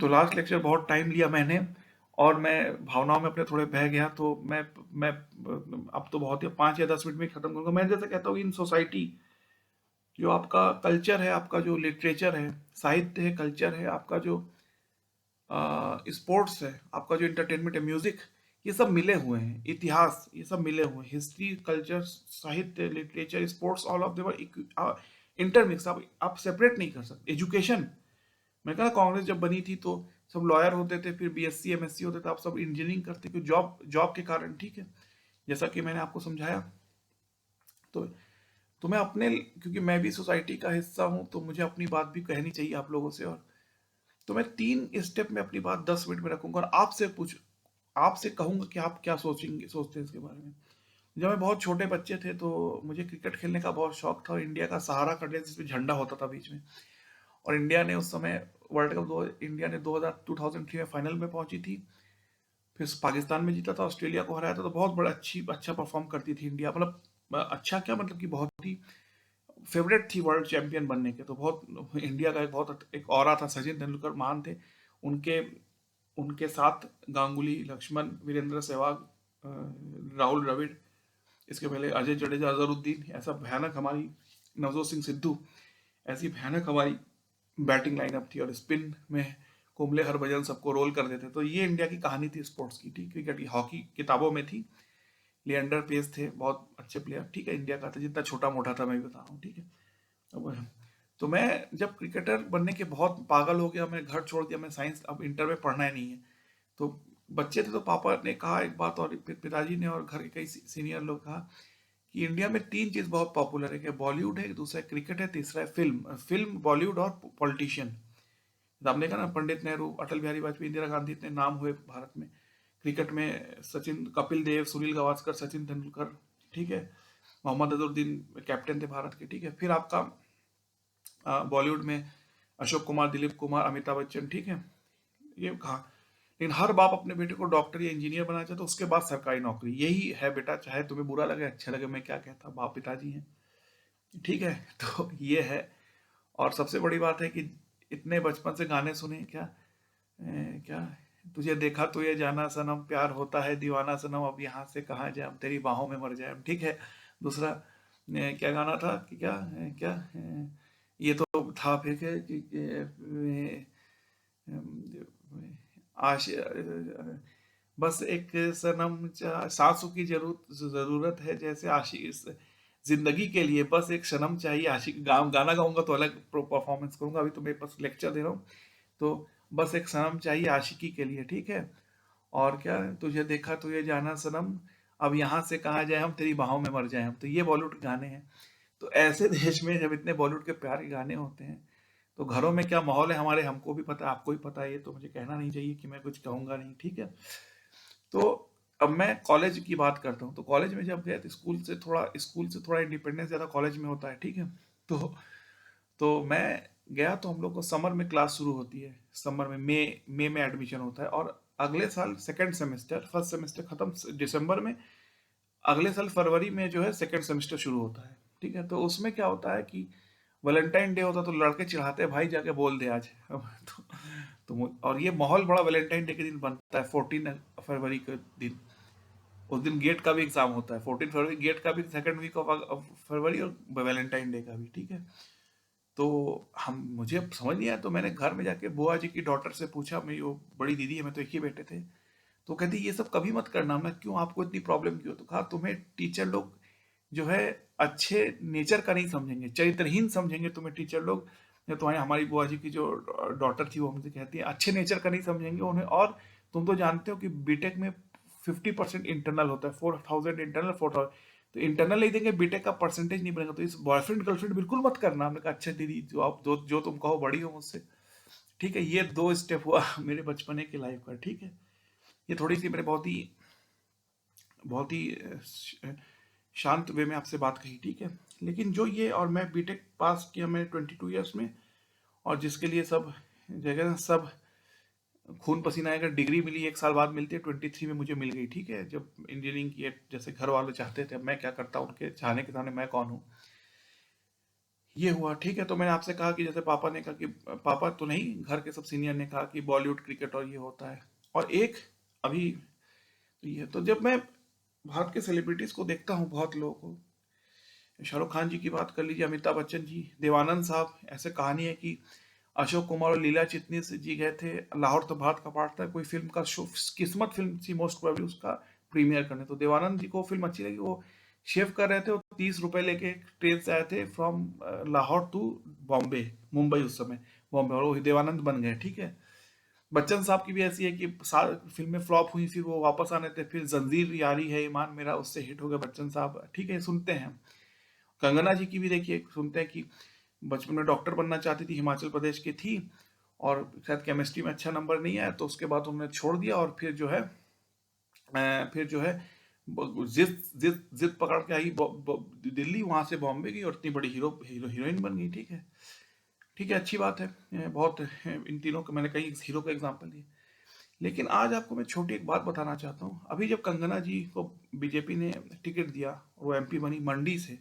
तो last lecture बहुत time लिया मैंने, और मैं भावनाओं में अपने थोड़े बह गया, तो मैं अब तो बहुत ही 5 या 10 मिनट में खत्म करूंगा। मैं जैसे कहता हूँ, इन सोसाइटी जो आपका कल्चर है, आपका जो लिटरेचर है, साहित्य है, कल्चर है, आपका जो स्पोर्ट्स है, आपका जो इंटरटेनमेंट है, म्यूजिक, ये सब मिले हुए हैं, इतिहास, ये सब मिले हुए हैं, हिस्ट्री, कल्चर, साहित्य, literature, sports, all of their intermix. आप सेपरेट नहीं कर सकते। एजुकेशन, मैं कहा कांग्रेस जब बनी थी तो सब लॉयर होते थे, फिर बीएससी एमएससी होते थे, आप सब इंजीनियरिंग करते, क्यों? जॉब जॉब के कारण, ठीक है, जैसा कि मैंने आपको समझाया। तो तो मैं अपने, क्योंकि मैं भी सोसाइटी का हिस्सा हूं, तो मुझे अपनी बात भी कहनी चाहिए आप लोगों से। और तो मैं 3 स्टेप में अपनी बात 10 मिनट में रखूंगा, और आपसे कहूंगा कि आप क्या सोचते हैं इसके बारे में। जब मैं बहुत छोटे बच्चे थे तो मुझे क्रिकेट खेलने का बहुत शौक था, और इंडिया का सहारा कर लिया जिसमें झंडा होता था बीच में। और इंडिया ने उस समय वर्ल्ड कप दो इंडिया ने 2003 में फाइनल में पहुंची थी, फिर पाकिस्तान में जीता था, ऑस्ट्रेलिया को हराया था। तो बहुत बड़ा अच्छा परफॉर्म करती थी इंडिया, मतलब अच्छा क्या, मतलब कि बहुत ही फेवरेट थी वर्ल्ड चैंपियन बनने के। तो बहुत इंडिया का एक ऑरा था। सचिन तेंदुलकर महान थे, उनके उनके साथ गांगुली, लक्ष्मण, वीरेंद्र सहवाग, राहुल द्रविड़, इसके पहले अजय जडेजा, अजहरुद्दीन, ऐसा भयानक हमारी, नवजोत सिंह सिद्धू, ऐसी भयानक हमारी बैटिंग लाइनअप थी। और स्पिन में कुंबले, हरभजन सबको रोल कर देते। तो ये इंडिया की कहानी थी स्पोर्ट्स की, ठीक, क्रिकेट की। हॉकी किताबों में थी, लिएंडर पेस थे, बहुत अच्छे प्लेयर, ठीक है, इंडिया का था, जितना छोटा मोटा था मैं भी बता रहा हूँ, ठीक है। अब तो मैं जब क्रिकेटर बनने के बहुत पागल हो गया, मैं घर छोड़ दिया, मैं साइंस, अब इंटर में पढ़ना ही नहीं है। तो बच्चे थे, तो पापा ने कहा एक बात, और पिताजी ने और घर के कई सीनियर लोग कहा कि इंडिया में 3 चीज बहुत पॉपुलर है, कि बॉलीवुड है, दूसरा है क्रिकेट है, तीसरा है फिल्म। फिल्म, बॉलीवुड और पॉलिटिशियन। आपने कहा ना, पंडित नेहरू, अटल बिहारी वाजपेयी, इंदिरा गांधी इतने नाम हुए भारत में। क्रिकेट में सचिन, कपिल देव, सुनील गावस्कर, सचिन तेंदुलकर, ठीक है, मोहम्मद अजहरुद्दीन कैप्टन थे भारत के, ठीक है। फिर आपका बॉलीवुड में अशोक कुमार, दिलीप कुमार, अमिताभ बच्चन, ठीक है, ये कहा। लेकिन हर बाप अपने बेटे को डॉक्टर या इंजीनियर बनाना चाहता है, तो उसके बाद सरकारी नौकरी। यही है बेटा, चाहे तुम्हें बुरा लगे अच्छा लगे, मैं क्या कहता, बाप पिताजी हैं, ठीक है। तो ये है। और सबसे बड़ी बात है कि इतने बचपन से गाने सुने, क्या क्या, तुझे देखा तो ये जाना सनम, प्यार होता है दीवाना सनम, अब यहाँ से कहाँ जाए, हम तेरी बाहों में मर जाए, ठीक है। दूसरा क्या गाना था कि क्या क्या ये तो था फिर क्या कि आश बस एक सनम, सांसों की जरूरत है जैसे आशिक, जिंदगी के लिए बस एक सनम चाहिए आशिक। गाना गाऊंगा तो अलग परफॉर्मेंस करूंगा, अभी तो मेरे पास लेक्चर दे रहा हूँ। तो बस एक सनम चाहिए आशिकी के लिए, ठीक है। और क्या, तुझे देखा तो ये जाना सनम, अब यहाँ से कहाँ जाए, हम तेरी बाहों में मर जाए हम। तो ये बॉलीवुड के गाने हैं। तो ऐसे देश में जब इतने बॉलीवुड के प्यारे गाने होते हैं, तो घरों में क्या माहौल है हमारे, हमको भी पता है, आपको भी पता है, ये तो मुझे कहना नहीं चाहिए कि मैं कुछ कहूंगा नहीं, ठीक है। तो अब मैं कॉलेज की बात करता हूँ। तो कॉलेज में जब गए तो स्कूल से थोड़ा इंडिपेंडेंस ज़्यादा कॉलेज में होता है, ठीक है। तो तो मैं गया, तो हम लोग को समर में क्लास शुरू होती है। समर में मई में एडमिशन होता है, और अगले साल सेकेंड सेमेस्टर, फर्स्ट सेमेस्टर खत्म दिसंबर में, अगले साल फरवरी में जो है सेकेंड सेमेस्टर शुरू होता है, ठीक है। तो उसमें क्या होता है कि वैलेंटाइन डे होता है, तो लड़के चिढ़ाते हैं, भाई जाके बोल दे आज। और ये माहौल बड़ा वैलेंटाइन डे के दिन बनता है, 14 फरवरी के दिन। उस दिन गेट का भी एग्जाम होता है, 14 फरवरी गेट का भी, सेकेंड वीक ऑफ फरवरी, और वैलेंटाइन डे का भी, ठीक है। तो हम मुझे अब समझ नहीं आया, तो मैंने घर में जाके बुआ जी की डॉटर से पूछा, मेरी वो बड़ी दीदी है, मैं तो एक ही बेटे थे। तो कहती ये सब कभी मत करना। मैं क्यों, आपको इतनी प्रॉब्लम क्यों? तो कहा तुम्हें टीचर लोग जो है अच्छे नेचर का नहीं समझेंगे, चरित्रहीन समझेंगे तुम्हें टीचर लोग। या तुम्हारी, हमारी बुआ जी की जो डॉटर थी, वो मुझे कहती है अच्छे नेचर का नहीं समझेंगे उन्हें। और तुम तो जानते हो कि बीटेक में 50% इंटरनल होता है, 4000 इंटरनल, 4000, तो इंटरनल नहीं देंगे, बीटेक का परसेंटेज नहीं बनेगा। तो इस बॉयफ्रेंड गर्लफ्रेंड बिल्कुल मत करना। हमने कहा अच्छा दीदी, जो तुम कहो, बड़ी हो मुझसे, ठीक है। ये 2 स्टेप हुआ मेरे बचपने की लाइफ का, ठीक है। ये थोड़ी सी मैंने बहुत ही शांत वे में आपसे बात कही, ठीक है। लेकिन जो ये, और मैं बीटेक पास किया मैं 22 ईयर्स में, और जिसके लिए सब जगह सब खून पसीना आएगा, डिग्री मिली 1 साल बाद मिलती है, 23 में मुझे मिल गई, ठीक है। जब इंजीनियरिंग की, जैसे घर वाले चाहते थे, अब मैं क्या करता, उनके चाहने के सामने मैं कौन हूँ। ये हुआ, ठीक है। तो मैंने आपसे कहा कि जैसे पापा ने कहा कि पापा तो नहीं, घर के सब सीनियर ने कहा कि बॉलीवुड क्रिकेट और ये होता है। और एक अभी ये तो जब मैं भारत के सेलिब्रिटीज को देखता हूँ, बहुत लोगों को, शाहरुख खान जी की बात कर लीजिए, अमिताभ बच्चन जी, देवानंद साहब, ऐसे कहानी है कि अशोक कुमार और लीला चिटनीस जी गए थे लाहौर, तो भारत का पार्ट था, कोई फिल्म का शो, किस्मत फिल्म थी मोस्ट प्रोबेबली उसका प्रीमियर करने। तो देवानंद जी को फिल्म अच्छी लगी, वो शेव कर रहे थे, वो 30 रुपए लेके ट्रेन से आए थे फ्रॉम लाहौर टू बॉम्बे, मुंबई उस समय, बॉम्बे, और वो देवानंद बन गए, ठीक है। बच्चन साहब की भी ऐसी है कि फिल्में फ्लॉप हुई, फिर वो वापस आने थे, फिर जंजीर यारी है ईमान मेरा, उससे हिट हो गए बच्चन साहब, ठीक है, सुनते हैं। कंगना जी की भी देखिए, सुनते हैं कि बचपन में डॉक्टर बनना चाहती थी, हिमाचल प्रदेश की थी, और शायद केमिस्ट्री में अच्छा नंबर नहीं आया, तो उसके बाद उन्होंने छोड़ दिया, और फिर जो है जिद जिद जिद पकड़ के आई दिल्ली, वहां से बॉम्बे गई, और इतनी बड़ी हीरोइन बन गई, ठीक है। ठीक है, अच्छी बात है। बहुत इन तीनों का मैंने कई हीरो का एग्जांपल दिए। लेकिन आज आपको मैं छोटी एक बात बताना चाहता हूँ। अभी जब कंगना जी को बीजेपी ने टिकट दिया और वो एमपी बनी मंडी से,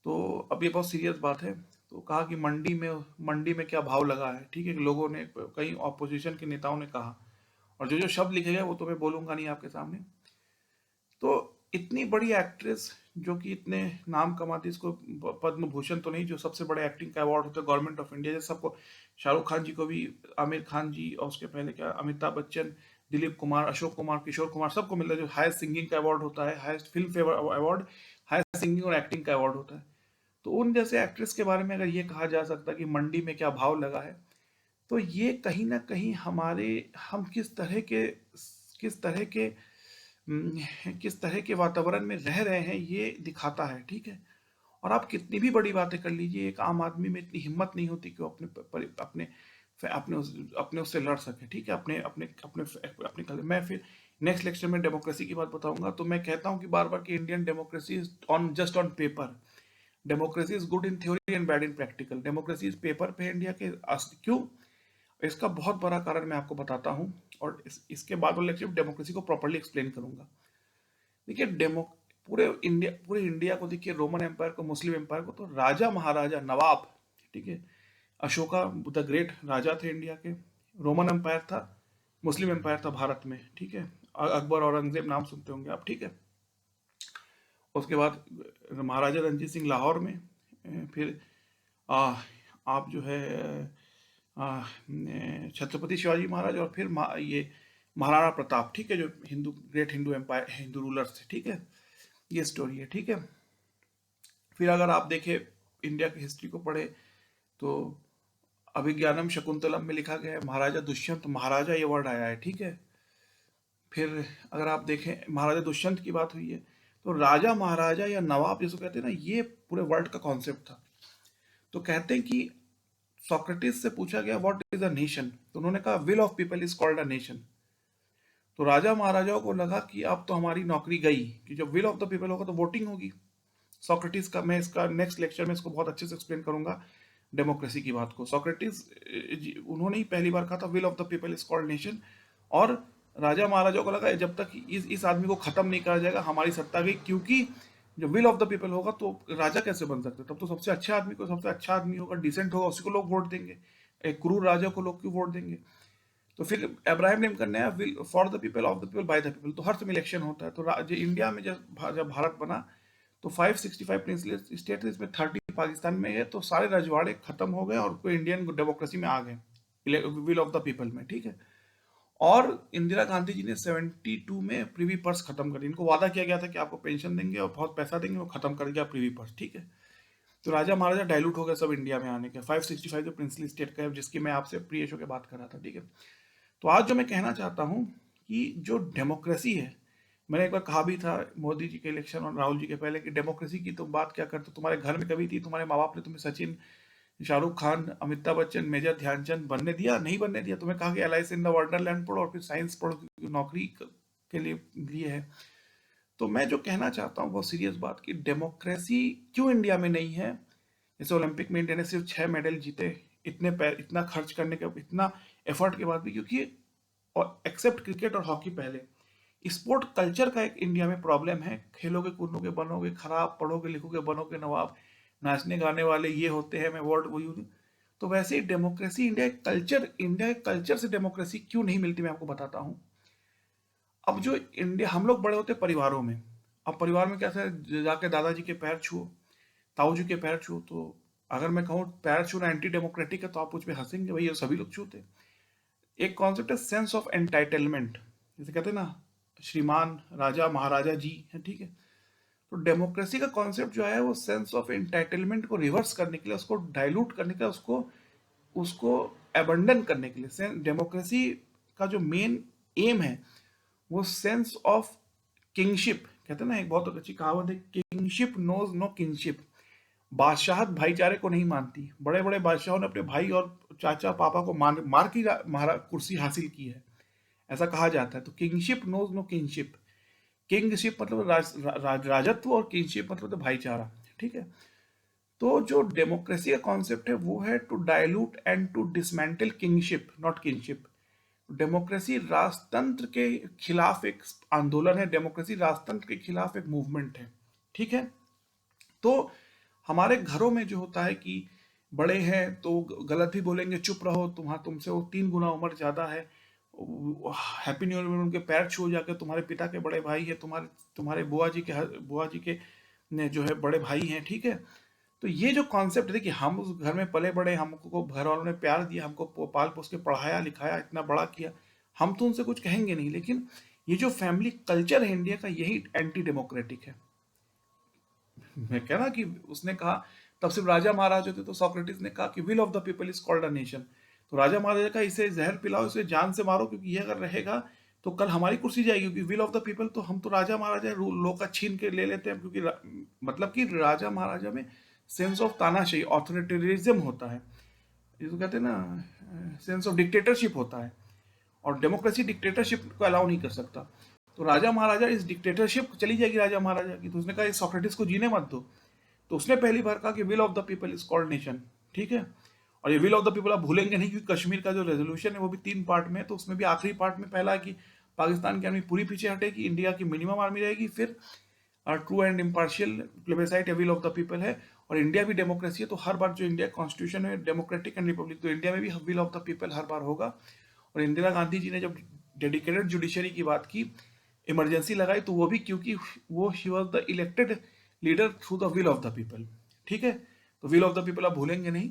तो अब ये बहुत सीरियस बात है। तो कहा कि मंडी में क्या भाव लगा है, ठीक है, लोगों ने, कई ऑपोजिशन के नेताओं ने कहा, और जो जो शब्द लिखे गए वो तो मैं बोलूंगा नहीं आपके सामने। तो इतनी बड़ी एक्ट्रेस, जो कि इतने नाम कमाती, इसको पद्म भूषण तो नहीं, जो सबसे बड़े एक्टिंग का अवार्ड होता है गवर्नमेंट ऑफ इंडिया, जैसे सबको, शाहरुख खान जी को भी, आमिर खान जी, और उसके पहले क्या, अमिताभ बच्चन, दिलीप कुमार, अशोक कुमार, किशोर कुमार, सबको मिलता है जो हाईएस्ट सिंगिंग का अवार्ड होता है, highest film fair award, highest singing और एक्टिंग का अवार्ड होता है। तो उन जैसे एक्ट्रेस के बारे में अगर ये कहा जा सकता है कि मंडी में क्या भाव लगा है, तो ये कहीं ना कहीं हमारे, हम किस तरह के वातावरण में रह रहे हैं, ये दिखाता है, ठीक है। और आप कितनी भी बड़ी बातें कर लीजिए, एक आम आदमी में इतनी हिम्मत नहीं होती कि वो अपने उससे लड़ सके, ठीक है, अपने अपने अपने अपने मैं फिर नेक्स्ट लेक्चर में डेमोक्रेसी की बात बताऊंगा। तो मैं कहता हूँ कि बार बार कि Indian democracy is on just on paper, democracy is good in theory and bad in practical. Democracy इस पेपर पे है इंडिया के, क्यों, इसका बहुत बड़ा कारण मैं आपको बताता हूँ, और इसके बाद वाले लेक्चर डेमोक्रेसी को प्रॉपर्ली एक्सप्लेन करूंगा। देखिए, पूरे इंडिया को देखिए, रोमन एम्पायर को, मुस्लिम एम्पायर को, तो राजा महाराजा नवाब, ठीक है, अशोका द ग्रेट राजा थे इंडिया के, रोमन एम्पायर था, मुस्लिम एम्पायर था भारत में, ठीक है, अकबर औरंगजेब नाम सुनते होंगे आप, ठीक है। उसके बाद महाराजा रणजीत सिंह लाहौर में, फिर आ, आप जो है छत्रपति शिवाजी महाराज, और फिर ये महाराणा प्रताप, ठीक है, जो great Hindu empire, Hindu rulers थे, ठीक है। ये स्टोरी है, ठीक है। फिर अगर आप देखें, इंडिया की हिस्ट्री को पढ़े, तो अभिज्ञानम शकुंतलम में लिखा गया है महाराजा दुष्यंत, महाराजा ये वर्ड आया है, ठीक है। फिर अगर आप देखें, महाराजा दुष्यंत की बात हुई है, तो राजा महाराजा या नवाब जिसको कहते हैं ना, ये पूरे वर्ल्ड का कॉन्सेप्ट था। तो कहते हैं कि सोक्रेटिस से पूछा गया व्हाट इज अ नेशन, तो उन्होंने कहा will of people is called a nation. तो राजा महाराजाओं को लगा कि अब तो हमारी नौकरी गई, कि जब विल ऑफ द पीपल होगा तो वोटिंग होगी। सोक्रेटिस का, मैं इसका नेक्स्ट लेक्चर में इसको बहुत अच्छे से एक्सप्लेन करूंगा, डेमोक्रेसी की बात को। सोक्रेटिस, उन्होंने ही पहली बार कहा था will of the people is called nation, और राजा महाराजाओं को लगा जब तक इस आदमी को खत्म नहीं करा जाएगा हमारी सत्ता गई, क्योंकि जब विल ऑफ द पीपल होगा तो राजा कैसे बन सकते, तब तो सबसे अच्छे आदमी को, सबसे अच्छा आदमी होगा, डिसेंट होगा, उसी को लोग वोट देंगे, एक क्रूर राजा को लोग क्यों वोट देंगे। तो फिर अब्राहम लिंकन ने will for the people, of the people, by the people, तो हर समय इलेक्शन होता है। तो इंडिया में जब भारत बना, तो 565 प्रिंसली स्टेट, इसमें 30 पाकिस्तान में है, तो सारे रजवाड़े खत्म हो गए और कोई इंडियन डेमोक्रेसी में आ गए, विल ऑफ द पीपल में, ठीक है। और इंदिरा गांधी जी ने 72 में प्रीवी पर्स खत्म कर दी। इनको वादा किया गया था कि आपको पेंशन देंगे और बहुत पैसा देंगे, वो खत्म कर दिया प्रीवी पर्स, ठीक है। तो राजा महाराजा डायलूट हो गए सब इंडिया में आने के। 565 जो प्रिंसली स्टेट का है, जिसकी मैं आपसे प्री शो के बात कर रहा था, ठीक है। तो आज जो मैं कहना चाहता हूँ कि जो डेमोक्रेसी है, मैंने एक बार कहा भी था मोदी जी के इलेक्शन और राहुल जी के पहले, कि डेमोक्रेसी की तुम बात क्या करते हो, तुम्हारे घर में कभी थी, तुम्हारे माँ बाप ने तुम्हें सचिन, शाहरुख खान, अमिताभ बच्चन, मेजर ध्यानचंद बनने दिया, नहीं बनने दिया। तुम्हें कहा कि एलआईसी इन द वंडरलैंड पढ़ो और फिर साइंस पढ़ो, नौकरी के लिए है। तो मैं जो कहना चाहता हूँ बहुत सीरियस बात, कि डेमोक्रेसी क्यों इंडिया में नहीं है। जैसे ओलंपिक में इंडिया ने सिर्फ 6 मेडल जीते, इतना खर्च करने के, इतना एफर्ट के बाद भी, क्योंकि, और एक्सेप्ट क्रिकेट और हॉकी पहले, स्पोर्ट कल्चर का एक इंडिया में प्रॉब्लम है। खेलोगे कूदोगे बनोगे खराब, पढ़ोगे लिखोगे बनोगे नवाब, नाचने गाने वाले ये होते हैं, मैं वर्ड वो यूज। तो वैसे ही डेमोक्रेसी, इंडिया के कल्चर से डेमोक्रेसी क्यों नहीं मिलती, मैं आपको बताता हूँ। अब जो इंडिया, हम लोग बड़े होते परिवारों में। अब परिवार में कैसा है, जाके दादाजी के पैर छुओ, ताऊ जी के पैर छुओ, तो अगर मैं कहूँ पैर छूना एंटी डेमोक्रेटिक है तो आप मुझ पे हंसेंगे, भाई ये सभी लोग छूते हैं। एक कॉन्सेप्ट है सेंस ऑफ एंटाइटलमेंट, जैसे कहते हैं ना, श्रीमान राजा महाराजा जी है, ठीक है। तो डेमोक्रेसी का कॉन्सेप्ट जो है वो सेंस ऑफ एंटाइटलमेंट को रिवर्स करने के लिए, उसको डाइल्यूट करने के लिए, उसको उसको एबंडन करने के लिए, डेमोक्रेसी का जो मेन एम है वो सेंस ऑफ किंगशिप। कहते हैं ना, एक बहुत अच्छी कहावत है, किंगशिप नोज नो किंगशिप। बादशाहत भाईचारे को नहीं मानती। बड़े बड़े बादशाहों ने अपने भाई और चाचा पापा को मार मार की महारा कुर्सी हासिल की है, ऐसा कहा जाता है। तो kingship knows no kingship, kingship मतलब राजत्व, और किंगशिप मतलब तो भाईचारा, ठीक है। तो जो डेमोक्रेसी का कॉन्सेप्ट है वो है to dilute and to dismantle kingship, not kingship. Democracy राजतंत्र के खिलाफ एक आंदोलन है, डेमोक्रेसी राजतंत्र के खिलाफ एक मूवमेंट है, ठीक है। तो हमारे घरों में जो होता है कि बड़े हैं तो गलत भी बोलेंगे, चुप रहो, तुमसे वो 3 गुना उम्र ज्यादा है, हैप्पी न्यू ईयर में उनके पैर छू जाकर, तुम्हारे पिता के बड़े भाई है, तुम्हारे तुम्हारे बुआ जी के ने जो है बड़े भाई हैं, ठीक है। तो ये जो कॉन्सेप्ट है कि हम उस घर में पले बड़े, हमको घर वालों ने प्यार दिया, हमको पाल पोस के पढ़ाया लिखाया, इतना बड़ा किया, हम तो उनसे कुछ कहेंगे नहीं। लेकिन ये जो फैमिली कल्चर है इंडिया का, यही एंटी डेमोक्रेटिक है। मैं कह रहा कि उसने कहा, तब सिर्फ राजा महाराजा थे, तो सोक्रेटिस ने कहा कि will of the people is called a nation. तो राजा महाराजा का इसे जहर पिलाओ, इसे जान से मारो, क्योंकि ये अगर रहेगा तो कल हमारी कुर्सी जाएगी, क्योंकि विल ऑफ द पीपल, तो हम तो राजा महाराजा लोग का छीन के ले लेते हैं, क्योंकि मतलब कि राजा महाराजा में सेंस ऑफ तानाशाही, ऑथोरिटेरिज्म होता है, जिसको कहते हैं ना सेंस ऑफ डिक्टेटरशिप होता है। और डेमोक्रेसी डिक्टेटरशिप को अलाउ नहीं कर सकता। तो राजा महाराजा इस डिक्टेटरशिप चली जाएगी राजा महाराजा की। तो उसने कहा इस सोक्रेटिस को जीने मत दो। तो उसने पहली बार कहा कि will of the people is called nation, ठीक है। और ये विल ऑफ द पीपल आप भूलेंगे नहीं, क्योंकि कश्मीर का जो रेजोल्यूशन है वो भी 3 पार्ट में है। तो उसमें भी आखिरी पार्ट में पहला है कि पाकिस्तान की आर्मी पूरी पीछे हटेगी, इंडिया की मिनिमम आर्मी रहेगी, फिर true and impartial plebiscite will of the people है। और इंडिया भी डेमोक्रेसी है, तो हर बार जो इंडिया कॉन्स्टिट्यूशन है डेमोक्रेटिक एंड रिपब्लिक, तो इंडिया में भी विल ऑफ द पीपल हर बार होगा। और इंदिरा गांधी जी ने जब डेडिकेटेड जुडिशरी की बात की, इमरजेंसी लगाई, तो वो भी क्योंकि वो she was the elected leader through the will of the people, ठीक है। तो विल ऑफ द पीपल आप भूलेंगे नहीं।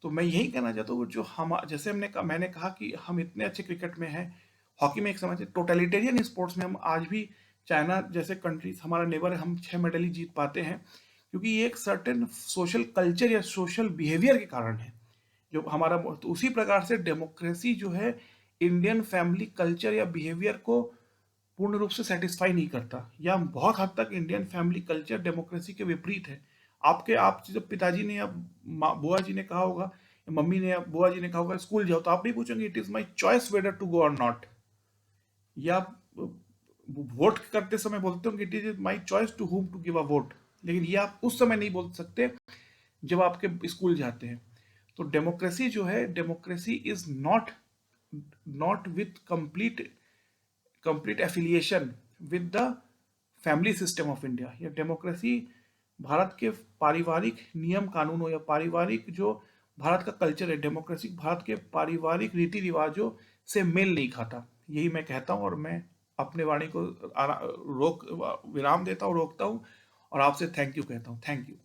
तो मैं यही कहना चाहता हूँ, जो हम जैसे मैंने कहा कि हम इतने अच्छे क्रिकेट में हैं, हॉकी में एक समझ, टोटलिटेरियन स्पोर्ट्स में हम आज भी चाइना जैसे कंट्रीज हमारा नेबर है, हम 6 मेडल ही जीत पाते हैं, क्योंकि ये एक सर्टेन सोशल कल्चर या सोशल बिहेवियर के कारण है जो हमारा। तो उसी प्रकार से डेमोक्रेसी जो है इंडियन फैमिली कल्चर या बिहेवियर को पूर्ण रूप से सेटिस्फाई नहीं करता, या बहुत हद तक इंडियन फैमिली कल्चर डेमोक्रेसी के विपरीत है। आप जब पिताजी ने या बुआ जी ने कहा होगा, या मम्मी ने या बुआ जी ने कहा होगा स्कूल जाओ, तो आप नहीं पूछेंगे it is my choice whether to go or not. या वोट करते समय बोलते हो कि it is my choice to whom to give a vote, लेकिन ये आप उस समय नहीं बोल सकते जब आपके स्कूल जाते हैं। तो डेमोक्रेसी जो है, democracy is not not with complete affiliation with the family system of India. या डेमोक्रेसी भारत के पारिवारिक नियम कानूनों या पारिवारिक जो भारत का कल्चर है, डेमोक्रेसी भारत के पारिवारिक रीति रिवाजों से मेल नहीं खाता। यही मैं कहता हूँ, और मैं अपने वाणी को रोक विराम देता हूँ, रोकता हूँ, और आपसे थैंक यू कहता हूँ। Thank you.